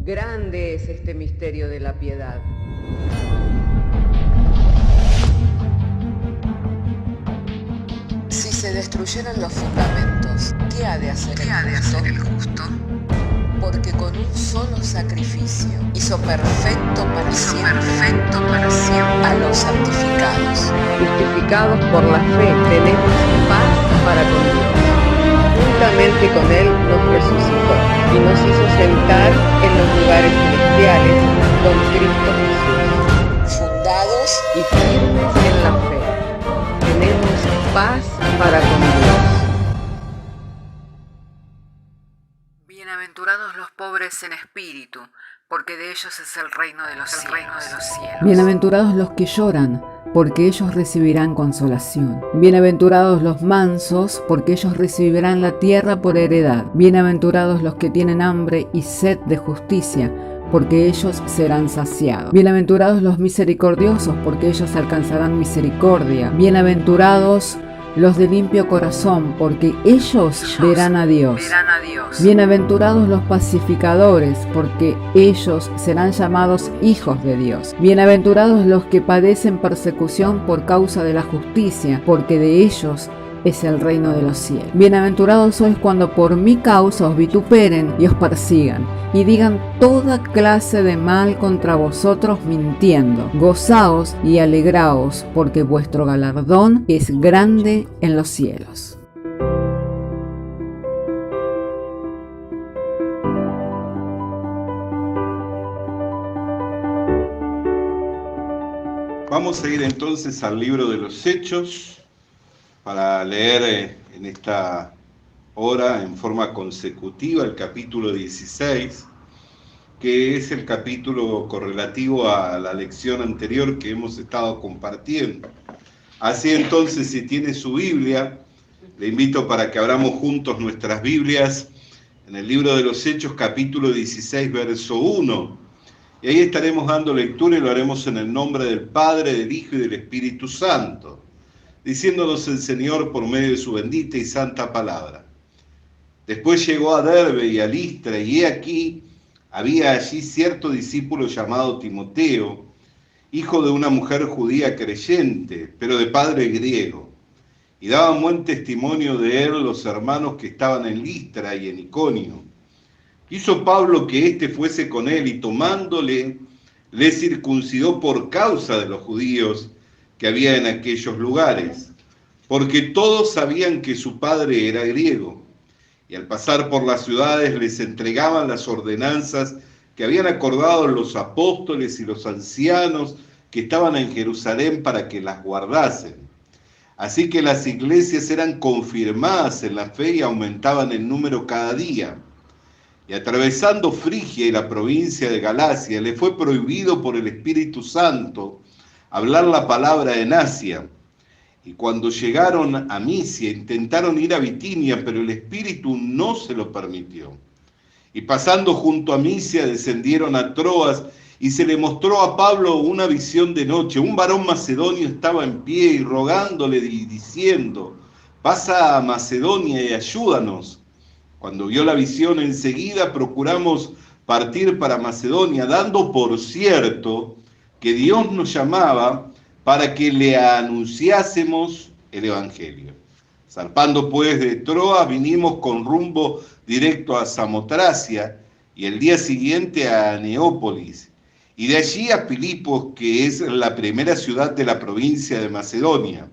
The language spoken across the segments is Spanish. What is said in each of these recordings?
Grande es este misterio de la piedad. Si se destruyeran los fundamentos, ¿qué ha de hacer el justo? Porque con un solo sacrificio hizo perfecto para siempre a los santificados. Justificados por la fe, tenemos paz para con Dios. Juntamente con Él nos resucitó y nos hizo sentar en los lugares celestiales con Cristo Jesús. Fundados y firmes en la fe, tenemos paz para con Dios. Bienaventurados los pobres en espíritu, porque de ellos es el reino de los cielos. Bienaventurados los que lloran, porque ellos recibirán consolación. Bienaventurados los mansos, porque ellos recibirán la tierra por heredad. Bienaventurados los que tienen hambre y sed de justicia, porque ellos serán saciados. Bienaventurados los misericordiosos, porque ellos alcanzarán misericordia. Bienaventurados los de limpio corazón, porque ellos verán a Dios. Bienaventurados los pacificadores, porque ellos serán llamados hijos de Dios. Bienaventurados los que padecen persecución por causa de la justicia, porque de ellos es el reino de los cielos. Bienaventurados sois cuando por mi causa os vituperen y os persigan, y digan toda clase de mal contra vosotros mintiendo. Gozaos y alegraos, porque vuestro galardón es grande en los cielos. Vamos a ir entonces al libro de los Hechos para leer en esta hora en forma consecutiva el capítulo 16, que es el capítulo correlativo a la lección anterior que hemos estado compartiendo. Así entonces, si tiene su Biblia, le invito para que abramos juntos nuestras Biblias en el libro de los Hechos, capítulo 16, verso 1. Y ahí estaremos dando lectura y lo haremos en el nombre del Padre, del Hijo y del Espíritu Santo, diciéndonos el Señor por medio de su bendita y santa palabra. Después llegó a Derbe y a Listra, y he aquí, había allí cierto discípulo llamado Timoteo, hijo de una mujer judía creyente, pero de padre griego. Y daban buen testimonio de él los hermanos que estaban en Listra y en Iconio. Quiso Pablo que éste fuese con él, y tomándole, le circuncidó por causa de los judíos que había en aquellos lugares, porque todos sabían que su padre era griego. Y al pasar por las ciudades les entregaban las ordenanzas que habían acordado los apóstoles y los ancianos que estaban en Jerusalén para que las guardasen. Así que las iglesias eran confirmadas en la fe y aumentaban en número cada día. Y atravesando Frigia y la provincia de Galacia, le fue prohibido por el Espíritu Santo hablar la palabra en Asia. Y cuando llegaron a Misia, intentaron ir a Bitinia, pero el Espíritu no se lo permitió. Y pasando junto a Misia, descendieron a Troas, y se le mostró a Pablo una visión de noche. Un varón macedonio estaba en pie y rogándole y diciendo: pasa a Macedonia y ayúdanos. Cuando vio la visión, enseguida procuramos partir para Macedonia, dando por cierto que Dios nos llamaba para que le anunciásemos el Evangelio. Zarpando pues de Troas, vinimos con rumbo directo a Samotracia, y el día siguiente a Neópolis, y de allí a Filipos, que es la primera ciudad de la provincia de Macedonia,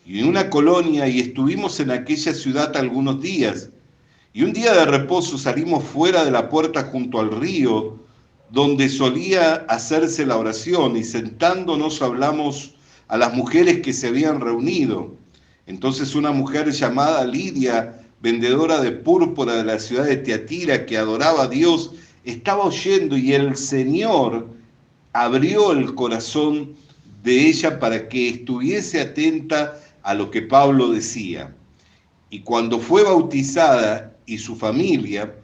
y en una colonia, y estuvimos en aquella ciudad algunos días. Y un día de reposo salimos fuera de la puerta junto al río, donde solía hacerse la oración, y sentándonos hablamos a las mujeres que se habían reunido. Entonces una mujer llamada Lidia, vendedora de púrpura de la ciudad de Tiatira, que adoraba a Dios, estaba oyendo, y el Señor abrió el corazón de ella para que estuviese atenta a lo que Pablo decía. Y cuando fue bautizada y su familia,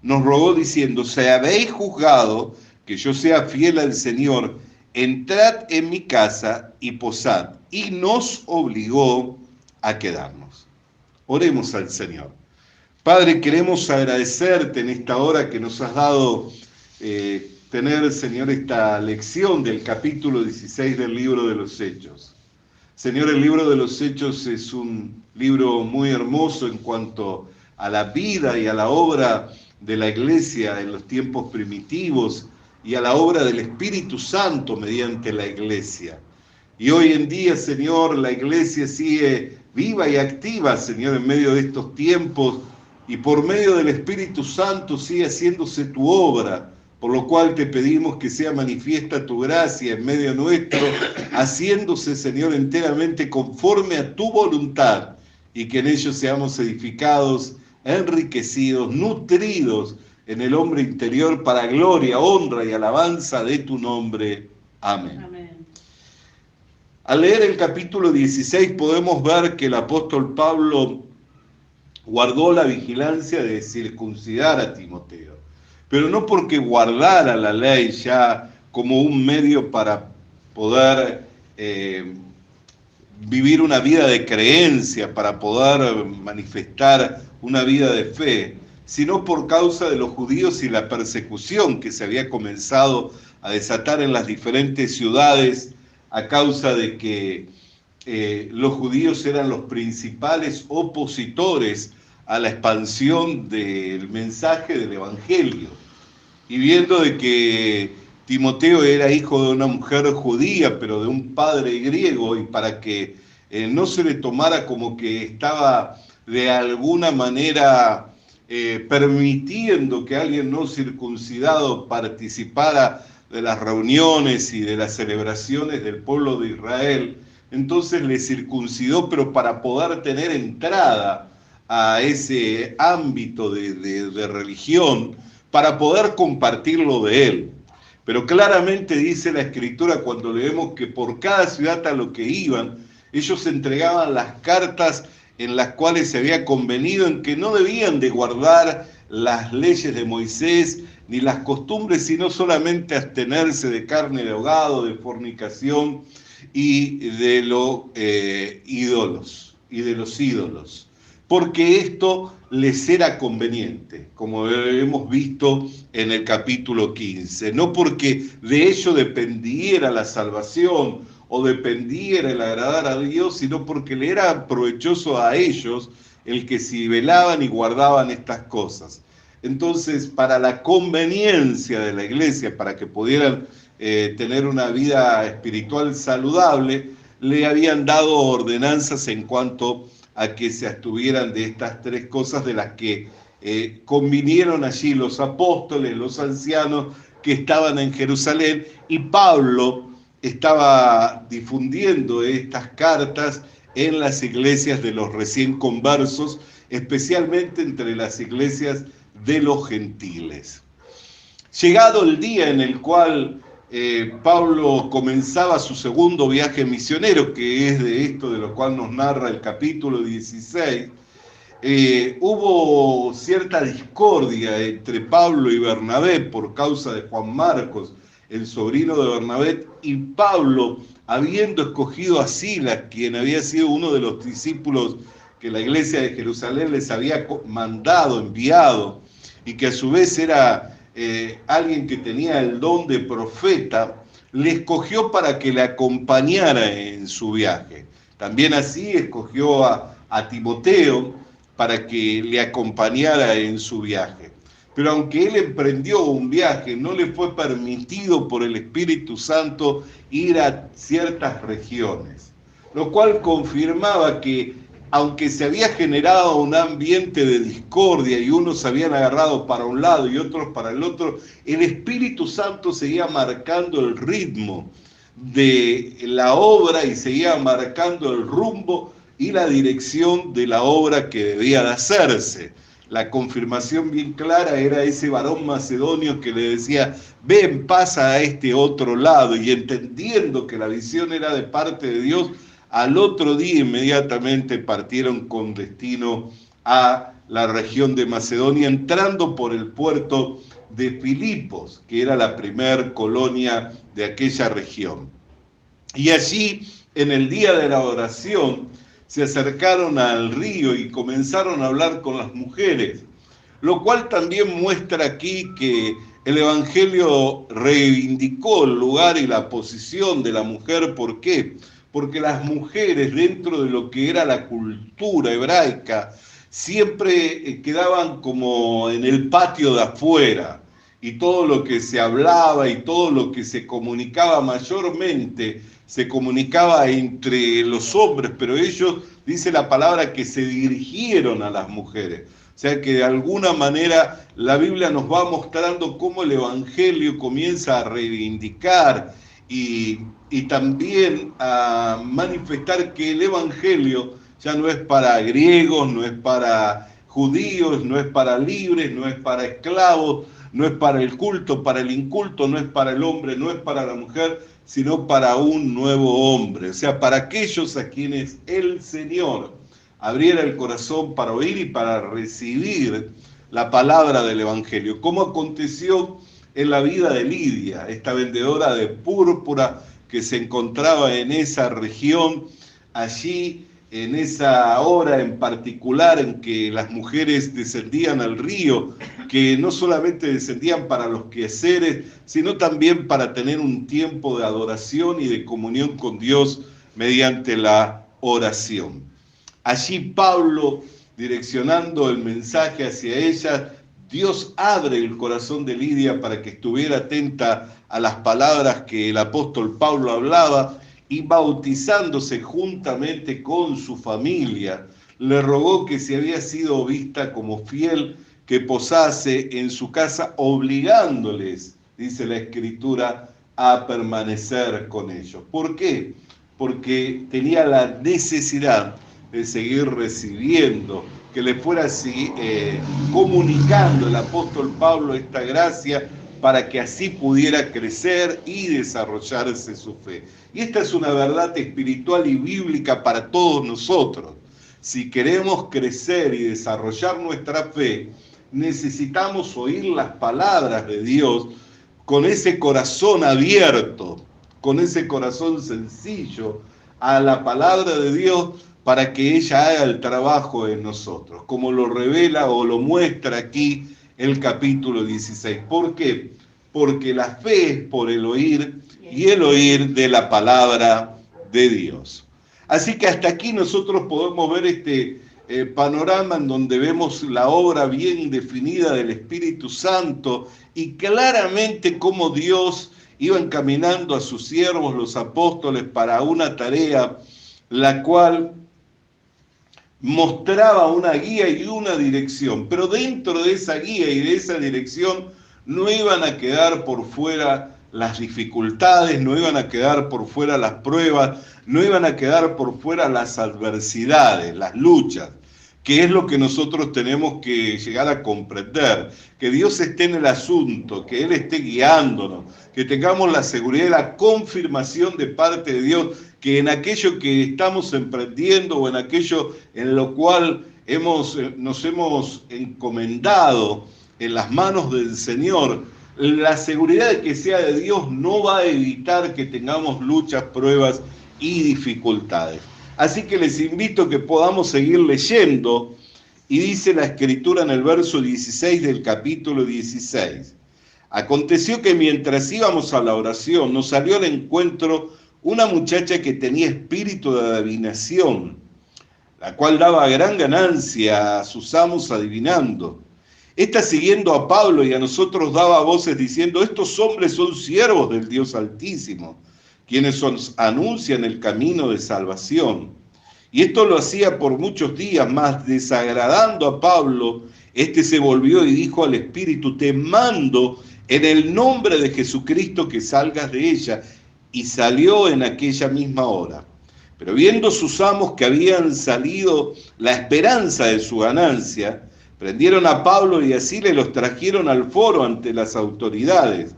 nos rogó diciendo: si habéis juzgado que yo sea fiel al Señor, entrad en mi casa y posad. Y nos obligó a quedarnos. Oremos al Señor. Padre, queremos agradecerte en esta hora que nos has dado tener, Señor, esta lección del capítulo 16 del libro de los Hechos. Señor, el libro de los Hechos es un libro muy hermoso en cuanto a la vida y a la obra de la iglesia en los tiempos primitivos y a la obra del Espíritu Santo mediante la iglesia. Y hoy en día, Señor, la iglesia sigue viva y activa, Señor, en medio de estos tiempos, y por medio del Espíritu Santo sigue haciéndose tu obra, por lo cual te pedimos que sea manifiesta tu gracia en medio nuestro, haciéndose, Señor, enteramente conforme a tu voluntad, y que en ello seamos edificados, enriquecidos, nutridos en el hombre interior para gloria, honra y alabanza de tu nombre. Amén. Amén. Al leer el capítulo 16 podemos ver que el apóstol Pablo guardó la vigilancia de circuncidar a Timoteo, pero no porque guardara la ley ya como un medio para poder vivir una vida de creencia, para poder manifestar una vida de fe, sino por causa de los judíos y la persecución que se había comenzado a desatar en las diferentes ciudades a causa de que los judíos eran los principales opositores a la expansión del mensaje del Evangelio. Y viendo de que Timoteo era hijo de una mujer judía, pero de un padre griego, y para que no se le tomara como que estaba de alguna manera permitiendo que alguien no circuncidado participara de las reuniones y de las celebraciones del pueblo de Israel, entonces le circuncidó, pero para poder tener entrada a ese ámbito de religión, para poder compartirlo de él. Pero claramente dice la Escritura, cuando leemos que por cada ciudad a lo que iban, ellos entregaban las cartas en las cuales se había convenido en que no debían de guardar las leyes de Moisés ni las costumbres, sino solamente abstenerse de carne de ahogado, de fornicación y de los ídolos, porque esto les era conveniente, como hemos visto en el capítulo 15, no porque de ello dependiera la salvación o dependiera el agradar a Dios, sino porque le era provechoso a ellos el que si velaban y guardaban estas cosas. Entonces, para la conveniencia de la iglesia, para que pudieran tener una vida espiritual saludable, le habían dado ordenanzas en cuanto a que se abstuvieran de estas tres cosas de las que convinieron allí los apóstoles, los ancianos que estaban en Jerusalén, y Pablo estaba difundiendo estas cartas en las iglesias de los recién conversos, especialmente entre las iglesias de los gentiles. Llegado el día en el cual Pablo comenzaba su segundo viaje misionero, que es de esto de lo cual nos narra el capítulo 16, hubo cierta discordia entre Pablo y Bernabé por causa de Juan Marcos, el sobrino de Bernabé, y Pablo, habiendo escogido a Silas, quien había sido uno de los discípulos que la iglesia de Jerusalén les había mandado, enviado, y que a su vez era alguien que tenía el don de profeta, le escogió para que le acompañara en su viaje. También así escogió a Timoteo para que le acompañara en su viaje. Pero aunque él emprendió un viaje, no le fue permitido por el Espíritu Santo ir a ciertas regiones, lo cual confirmaba que aunque se había generado un ambiente de discordia y unos se habían agarrado para un lado y otros para el otro, el Espíritu Santo seguía marcando el ritmo de la obra y seguía marcando el rumbo y la dirección de la obra que debía de hacerse. La confirmación bien clara era ese varón macedonio que le decía: ven, pasa a este otro lado, y entendiendo que la visión era de parte de Dios, al otro día inmediatamente partieron con destino a la región de Macedonia, entrando por el puerto de Filipos, que era la primer colonia de aquella región. Y allí, en el día de la oración, se acercaron al río y comenzaron a hablar con las mujeres, lo cual también muestra aquí que El Evangelio reivindicó el lugar y la posición de la mujer. ¿Por qué? Porque las mujeres, dentro de lo que era la cultura hebraica, siempre quedaban como en el patio de afuera, y todo lo que se hablaba y todo lo que se comunicaba mayormente se comunicaba entre los hombres, pero ellos, dice la palabra, que se dirigieron a las mujeres. O sea que de alguna manera la Biblia nos va mostrando cómo el Evangelio comienza a reivindicar y también a manifestar que el Evangelio ya no es para griegos, no es para judíos, no es para libres, no es para esclavos, no es para el culto, para el inculto, no es para el hombre, no es para la mujer, sino para un nuevo hombre. O sea, para aquellos a quienes el Señor abriera el corazón para oír y para recibir la palabra del Evangelio, como aconteció en la vida de Lidia, esta vendedora de púrpura que se encontraba en esa región, allí en esa hora en particular en que las mujeres descendían al río, que no solamente descendían para los quehaceres, sino también para tener un tiempo de adoración y de comunión con Dios mediante la oración. Allí Pablo, direccionando el mensaje hacia ella, Dios abre el corazón de Lidia para que estuviera atenta a las palabras que el apóstol Pablo hablaba, y bautizándose juntamente con su familia, le rogó que si había sido vista como fiel, que posase en su casa, obligándoles, dice la Escritura, a permanecer con ellos. ¿Por qué? Porque tenía la necesidad de seguir recibiendo, que le fuera así comunicando el apóstol Pablo esta gracia, para que así pudiera crecer y desarrollarse su fe. Y esta es una verdad espiritual y bíblica para todos nosotros. Si queremos crecer y desarrollar nuestra fe, necesitamos oír las palabras de Dios con ese corazón abierto, con ese corazón sencillo a la palabra de Dios, para que ella haga el trabajo en nosotros, como lo revela o lo muestra aquí el capítulo 16. ¿Por qué? Porque la fe es por el oír, y el oír de la palabra de Dios. Así que hasta aquí nosotros podemos ver este panorama en donde vemos la obra bien definida del Espíritu Santo, y claramente cómo Dios iba encaminando a sus siervos, los apóstoles, para una tarea, la cual mostraba una guía y una dirección, pero dentro de esa guía y de esa dirección no iban a quedar por fuera las dificultades, no iban a quedar por fuera las pruebas, no iban a quedar por fuera las adversidades, las luchas, que es lo que nosotros tenemos que llegar a comprender, que Dios esté en el asunto, que Él esté guiándonos, que tengamos la seguridad y la confirmación de parte de Dios, que en aquello que estamos emprendiendo o en aquello en lo cual nos hemos encomendado en las manos del Señor, la seguridad de que sea de Dios no va a evitar que tengamos luchas, pruebas y dificultades. Así que les invito a que podamos seguir leyendo, y dice la Escritura en el verso 16 del capítulo 16. Aconteció que mientras íbamos a la oración, nos salió al encuentro una muchacha que tenía espíritu de adivinación, la cual daba gran ganancia a sus amos adivinando. Esta, siguiendo a Pablo y a nosotros, daba voces diciendo: estos hombres son siervos del Dios Altísimo, quienes anuncian el camino de salvación. Y esto lo hacía por muchos días, mas desagradando a Pablo, este se volvió y dijo al espíritu: te mando en el nombre de Jesucristo que salgas de ella. Y salió en aquella misma hora. Pero viendo sus amos que habían salido la esperanza de su ganancia, prendieron a Pablo y así le los trajeron al foro ante las autoridades.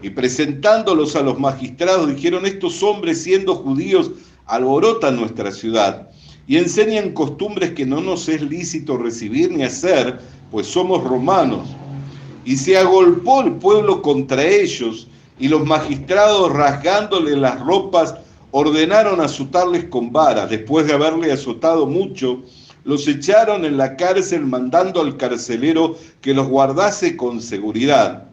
Y presentándolos a los magistrados, dijeron: estos hombres, siendo judíos, alborotan nuestra ciudad y enseñan costumbres que no nos es lícito recibir ni hacer, pues somos romanos. Y se agolpó el pueblo contra ellos, y los magistrados, rasgándole las ropas, ordenaron azotarles con varas. Después de haberle azotado mucho, los echaron en la cárcel, mandando al carcelero que los guardase con seguridad.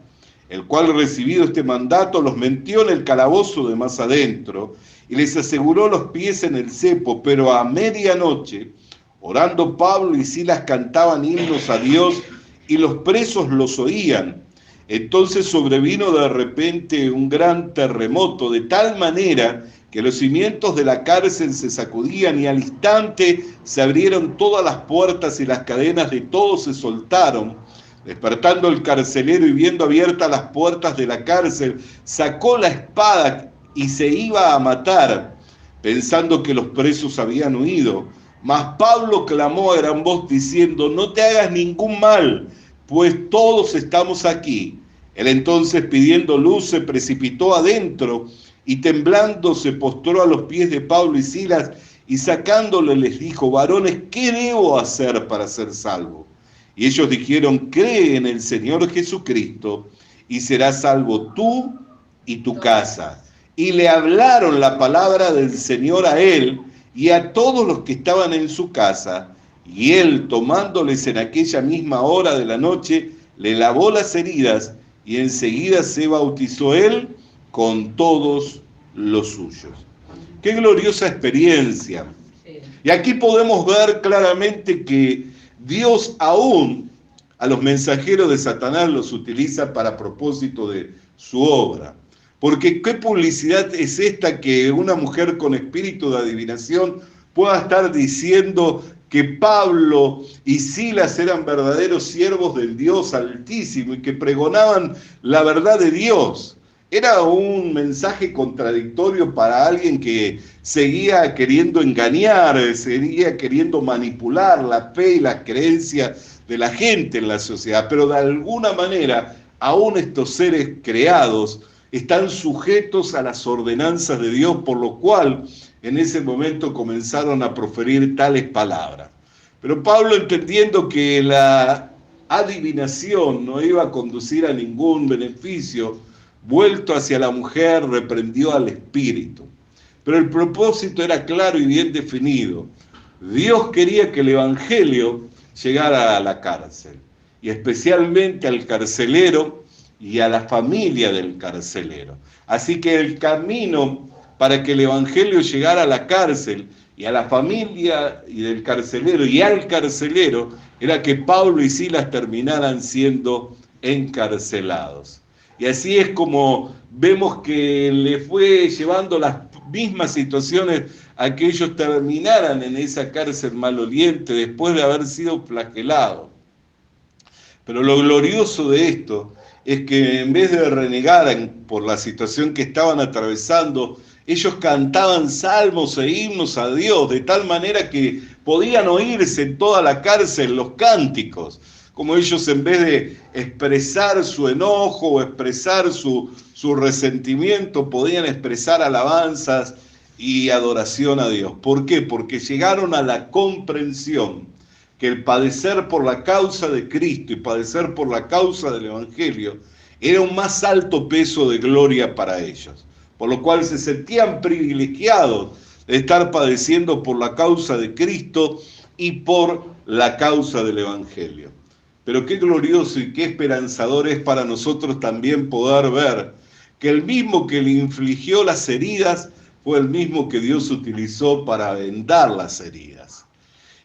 el cual, recibido este mandato, los metió en el calabozo de más adentro y les aseguró los pies en el cepo, pero a medianoche, orando Pablo y Silas cantaban himnos a Dios y los presos los oían. Entonces sobrevino de repente un gran terremoto, de tal manera que los cimientos de la cárcel se sacudían y al instante se abrieron todas las puertas y las cadenas de todos se soltaron. Despertando el carcelero y viendo abiertas las puertas de la cárcel, sacó la espada y se iba a matar, pensando que los presos habían huido. Mas Pablo clamó a gran voz diciendo: no te hagas ningún mal, pues todos estamos aquí. Él entonces, pidiendo luz, se precipitó adentro y temblando se postró a los pies de Pablo y Silas y sacándole les dijo: varones, ¿qué debo hacer para ser salvo? Y ellos dijeron: cree en el Señor Jesucristo y serás salvo tú y tu casa. Y le hablaron la palabra del Señor a él y a todos los que estaban en su casa. Y él, tomándoles en aquella misma hora de la noche, le lavó las heridas y enseguida se bautizó él con todos los suyos. ¡Qué gloriosa experiencia! Y aquí podemos ver claramente que Dios aún a los mensajeros de Satanás los utiliza para propósito de su obra. Porque ¿qué publicidad es esta que una mujer con espíritu de adivinación pueda estar diciendo que Pablo y Silas eran verdaderos siervos del Dios Altísimo y que pregonaban la verdad de Dios? Era un mensaje contradictorio para alguien que seguía queriendo engañar, seguía queriendo manipular la fe y las creencias de la gente en la sociedad. Pero de alguna manera, aún estos seres creados están sujetos a las ordenanzas de Dios, por lo cual en ese momento comenzaron a proferir tales palabras. Pero Pablo, entendiendo que la adivinación no iba a conducir a ningún beneficio, vuelto hacia la mujer, reprendió al espíritu. Pero el propósito era claro y bien definido. Dios quería que el evangelio llegara a la cárcel, y especialmente al carcelero y a la familia del carcelero. Así que el camino para que el evangelio llegara a la cárcel y a la familia y del carcelero y al carcelero era que Pablo y Silas terminaran siendo encarcelados. Y así es como vemos que le fue llevando las mismas situaciones a que ellos terminaran en esa cárcel maloliente después de haber sido flagelados. Pero lo glorioso de esto es que en vez de renegar por la situación que estaban atravesando, ellos cantaban salmos e himnos a Dios, de tal manera que podían oírse en toda la cárcel los cánticos, como ellos, en vez de expresar su enojo o expresar su resentimiento, podían expresar alabanzas y adoración a Dios. ¿Por qué? Porque llegaron a la comprensión que el padecer por la causa de Cristo y padecer por la causa del Evangelio era un más alto peso de gloria para ellos, por lo cual se sentían privilegiados de estar padeciendo por la causa de Cristo y por la causa del Evangelio. Pero qué glorioso y qué esperanzador es para nosotros también poder ver que el mismo que le infligió las heridas fue el mismo que Dios utilizó para vendar las heridas.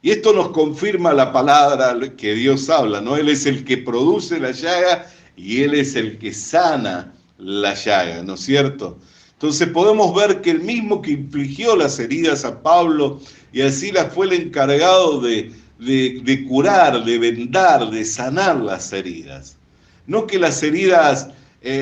Y esto nos confirma la palabra que Dios habla, ¿no? Él es el que produce la llaga y Él es el que sana la llaga, ¿no es cierto? Entonces podemos ver que el mismo que infligió las heridas a Pablo y a Silas fue el encargado de curar, de vendar, de sanar las heridas. No que las heridas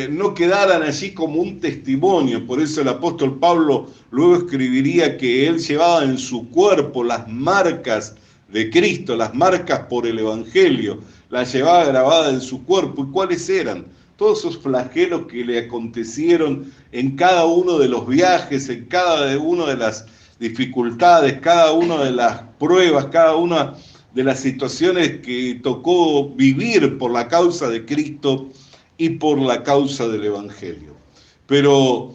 no quedaran allí como un testimonio. Por eso el apóstol Pablo luego escribiría que él llevaba en su cuerpo las marcas de Cristo, las marcas por el Evangelio, las llevaba grabadas en su cuerpo. ¿Y cuáles eran? Todos esos flagelos que le acontecieron en cada uno de los viajes, en cada una de las dificultades, cada una de las pruebas, cada una de las situaciones que tocó vivir por la causa de Cristo y por la causa del Evangelio. Pero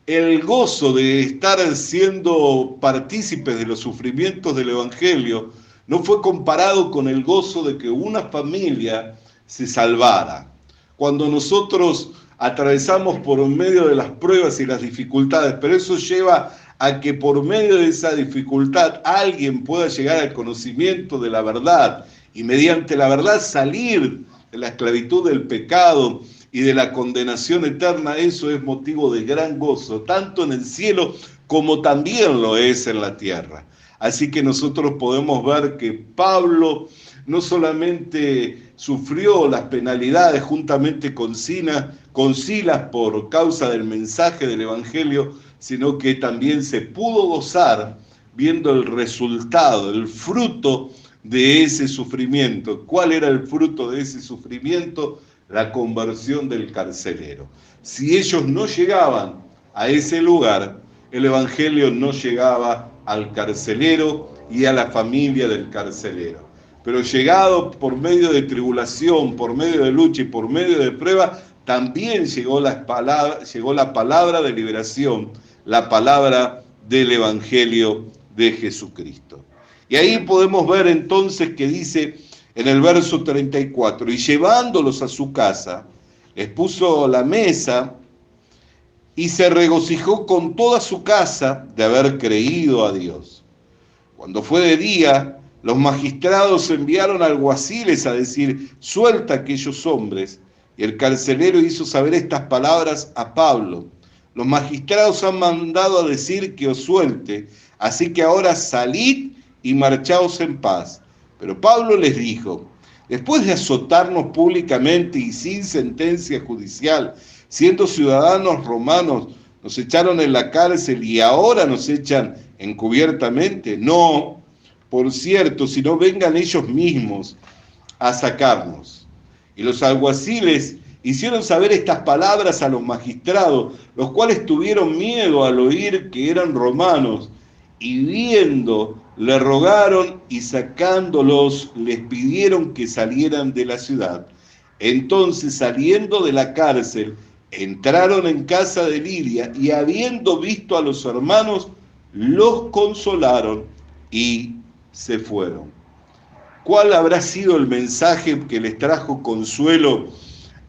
el gozo de estar siendo partícipes de los sufrimientos del Evangelio no fue comparado con el gozo de que una familia se salvara. cuando nosotros atravesamos por medio de las pruebas y las dificultades, pero eso lleva a que por medio de esa dificultad alguien pueda llegar al conocimiento de la verdad y mediante la verdad salir de la esclavitud del pecado y de la condenación eterna. Eso es motivo de gran gozo, tanto en el cielo como también lo es en la tierra. Así que nosotros podemos ver que Pablo no solamente sufrió las penalidades juntamente con Silas por causa del mensaje del Evangelio, sino que también se pudo gozar viendo el resultado, el fruto de ese sufrimiento. ¿Cuál era el fruto de ese sufrimiento? La conversión del carcelero. Si ellos no llegaban a ese lugar, el Evangelio no llegaba al carcelero y a la familia del carcelero. Pero llegado por medio de tribulación, por medio de lucha y por medio de prueba, también llegó la palabra de liberación, la palabra del Evangelio de Jesucristo. Y ahí podemos ver entonces que dice en el verso 34, y llevándolos a su casa, les puso la mesa y se regocijó con toda su casa de haber creído a Dios. Cuando fue de día, los magistrados enviaron alguaciles a decir, suelta a aquellos hombres. Y el carcelero hizo saber estas palabras a Pablo. Los magistrados han mandado a decir que os suelte, así que ahora salid y marchaos en paz. Pero Pablo les dijo, después de azotarnos públicamente y sin sentencia judicial, siendo ciudadanos romanos, nos echaron en la cárcel y ahora nos echan encubiertamente. No, por cierto, si no vengan ellos mismos a sacarnos. Y los alguaciles hicieron saber estas palabras a los magistrados, los cuales tuvieron miedo al oír que eran romanos, y viendo, le rogaron y sacándolos, les pidieron que salieran de la ciudad. Entonces, saliendo de la cárcel, entraron en casa de Lidia y habiendo visto a los hermanos, los consolaron y se fueron. ¿Cuál habrá sido el mensaje que les trajo consuelo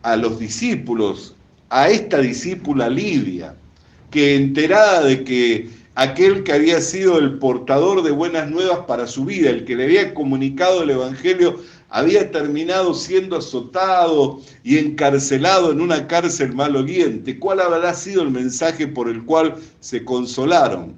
a los discípulos, a esta discípula Lidia, que enterada de que aquel que había sido el portador de buenas nuevas para su vida, el que le había comunicado el Evangelio, había terminado siendo azotado y encarcelado en una cárcel maloliente? ¿Cuál habrá sido el mensaje por el cual se consolaron?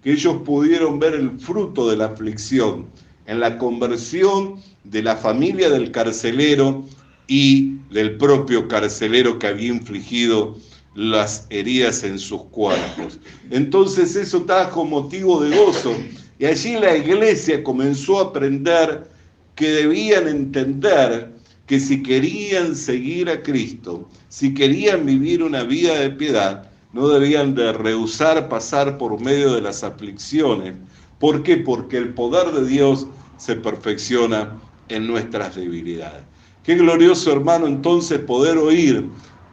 Que ellos pudieron ver el fruto de la aflicción en la conversión de la familia del carcelero y del propio carcelero que había infligido las heridas en sus cuerpos. Entonces eso trajo motivo de gozo, y allí la iglesia comenzó a aprender que debían entender que si querían seguir a Cristo, si querían vivir una vida de piedad, no debían de rehusar pasar por medio de las aflicciones. ¿Por qué? Porque el poder de Dios se perfecciona en nuestras debilidades. Qué glorioso, hermano, entonces poder oír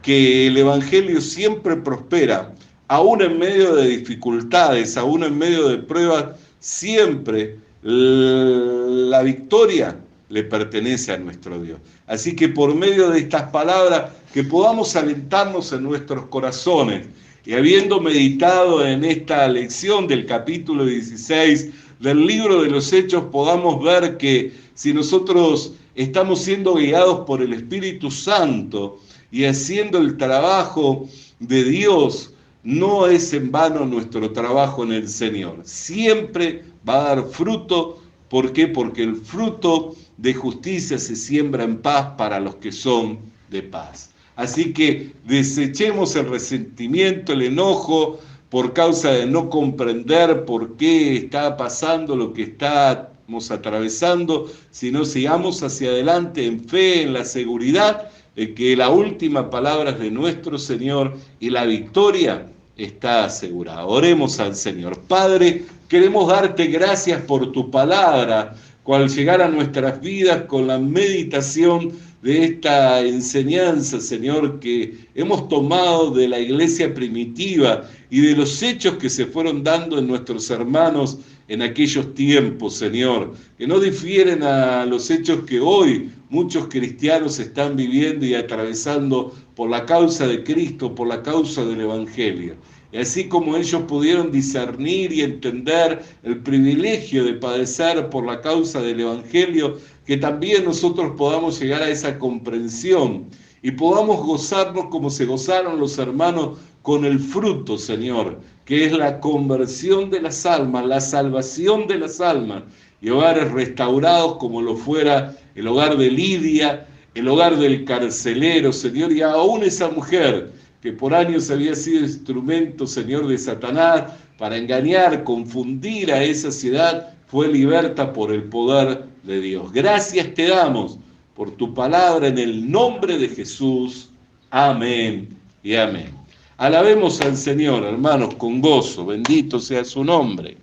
que el Evangelio siempre prospera, aún en medio de dificultades, aún en medio de pruebas, siempre la victoria le pertenece a nuestro Dios. Así que por medio de estas palabras, que podamos alentarnos en nuestros corazones, y habiendo meditado en esta lección del capítulo 16 del libro de los Hechos, podamos ver que si nosotros estamos siendo guiados por el Espíritu Santo y haciendo el trabajo de Dios, no es en vano nuestro trabajo en el Señor. Siempre va a dar fruto. ¿Por qué? Porque el fruto de justicia se siembra en paz para los que son de paz. Así que desechemos el resentimiento, el enojo, por causa de no comprender por qué está pasando lo que estamos atravesando, sino sigamos hacia adelante en fe, en la seguridad de que la última palabra es de nuestro Señor y la victoria está asegurada. Oremos al Señor. Padre, queremos darte gracias por tu palabra, cual llegar a nuestras vidas con la meditación de esta enseñanza, Señor, que hemos tomado de la iglesia primitiva y de los hechos que se fueron dando en nuestros hermanos en aquellos tiempos, Señor, que no difieren a los hechos que hoy muchos cristianos están viviendo y atravesando por la causa de Cristo, por la causa del Evangelio. Y así como ellos pudieron discernir y entender el privilegio de padecer por la causa del Evangelio, que también nosotros podamos llegar a esa comprensión y podamos gozarnos como se gozaron los hermanos con el fruto, Señor, que es la conversión de las almas, la salvación de las almas, y hogares restaurados como lo fuera el hogar de Lidia, el hogar del carcelero, Señor, y aún esa mujer que por años había sido instrumento, Señor, de Satanás, para engañar, confundir a esa ciudad, fue liberta por el poder de Dios. Gracias te damos por tu palabra en el nombre de Jesús. Amén y amén. Alabemos al Señor, hermanos, con gozo. Bendito sea su nombre.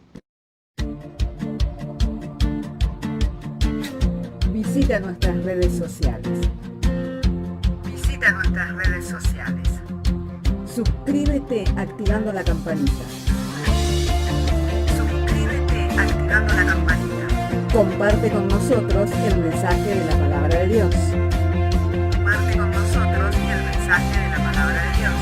Visita nuestras redes sociales. Visita nuestras redes sociales. Suscríbete activando la campanita. Suscríbete activando la campanita. Comparte con nosotros el mensaje de la palabra de Dios. Comparte con nosotros el mensaje de la palabra de Dios.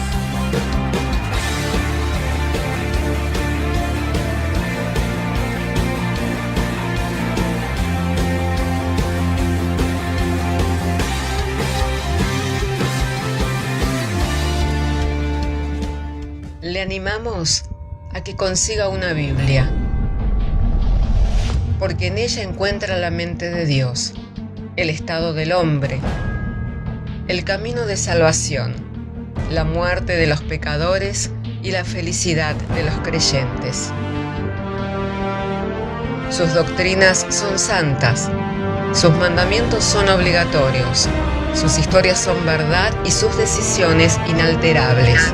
Le animamos a que consiga una Biblia, porque en ella encuentra la mente de Dios, el estado del hombre, el camino de salvación, la muerte de los pecadores y la felicidad de los creyentes. Sus doctrinas son santas, sus mandamientos son obligatorios, sus historias son verdad y sus decisiones inalterables.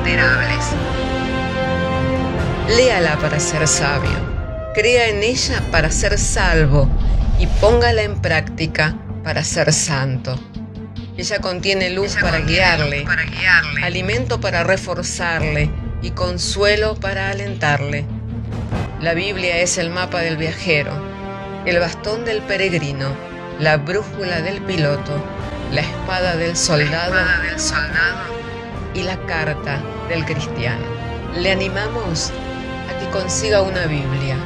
Léala para ser sabio, crea en ella para ser salvo y póngala en práctica para ser santo. Ella contiene luz para guiarle, alimento para reforzarle y consuelo para alentarle. La Biblia es el mapa del viajero, el bastón del peregrino, la brújula del piloto, la espada del soldado y la carta del cristiano. Le animamos a que consiga una Biblia,